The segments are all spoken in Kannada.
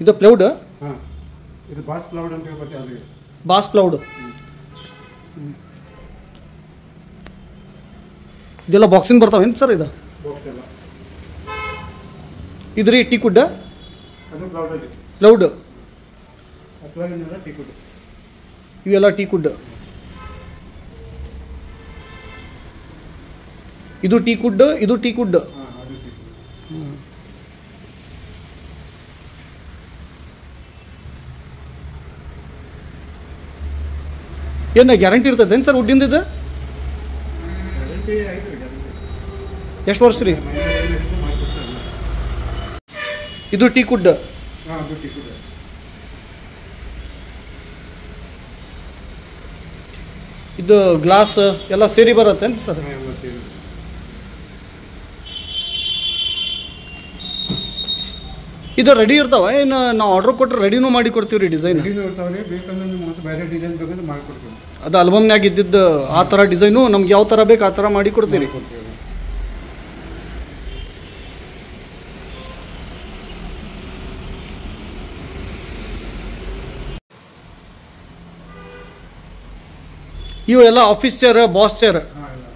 ಇದು ಪ್ಲೌಡ್. ಹಾಂ, ಇದು ಬಾಸ್ ಪ್ಲೌಡ್ ಅಂತ ಹೇಳ್ಬೋದು. ಅದು ಬಾಸ್ ಪ್ಲೌಡ್. ಇದೆಲ್ಲ ಬಾಕ್ಸಿಂಗ್ ಬರ್ತಾವೇನು ಸರ್? ಇದು ಬಾಕ್ಸ್ ಎಲ್ಲ ಇದ್ರಿ ಟೀ ಕುಡ್ಡ ಅದು ಪ್ಲೌಡಲ್ಲಿ ಪ್ಲೌಡ್. ಪ್ಲೌಡಿನೆಲ್ಲ teak wood. ಇವೆಲ್ಲ ಟೀ ಕುಡ್. ಇದು ಟೀ ಕುಡ್, ಇದು ಟೀ ಕುಡ್. ಹಾಂ, ಅದು ಟೀ ಕುಡ್. ಏನು ಗ್ಯಾರಂಟಿ ಇರ್ತೈತೆ ಸರ್ ವುಡ್ಡಿಂದ? ಇದು ಗ್ಯಾರಂಟಿ ಐತೆ ರೀ, ಗ್ಯಾರಂಟಿ. ಎಷ್ಟು ವರ್ಷ ರೀ? ಮಾಡಿಕೊಡ್ತಾರಲ್ಲ. ಇದು ಟೀ ಕುಡ್. ಹಾಂ, ಅದು ಟೀ ಕುಡ್. ಇದು ಗ್ಲಾಸ್ ಎಲ್ಲ ಸೇರಿ ಬರತ್ತೇನು ಸರ್? ಹಾಂ, ಎಲ್ಲ ಸೇರಿ. ಇದು ರೆಡಿ ಇರ್ತಾವ ಏನು? ನಾವು ಆರ್ಡರ್ ಕೊಟ್ಟರೆ ರೆಡಿನೂ ಮಾಡಿ ಕೊಡ್ತೀವಿ ರೀ ಡಿಸೈನ್? ರೆಡಿನೂ ಇರ್ತಾವೆ, ಬೇಕಂದ್ರೆ ನೀವು ಮತ್ತೆ ಬೇರೆ ಡಿಸೈನ್ ಬೇಕಂದ್ರೆ ಮಾಡಿಕೊಡ್ತೀವಿ. ಅದು ಆಲ್ಬಮ್ನಾಗ ಇದ್ದಿದ್ದು ಆ ಥರ ಡಿಸೈನು ನಮ್ಗೆ ಯಾವ ಥರ ಬೇಕು ಆ ಥರ ಮಾಡಿ ಕೊಡ್ತೀರಿ? ಕೊಡ್ತೀವಿ. ಇವು ಎಲ್ಲ ಆಫೀಸ್ ಚೇರ್, ಬಾಸ್ ಚೇರ್. ಹಾಂ, ಎಲ್ಲ.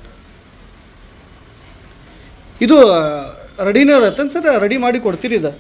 ಇದು ರೆಡಿನೇ ಇರತ್ತೇನು ಸರ್? ರೆಡಿ ಮಾಡಿ ಕೊಡ್ತೀರಿ ಇದು?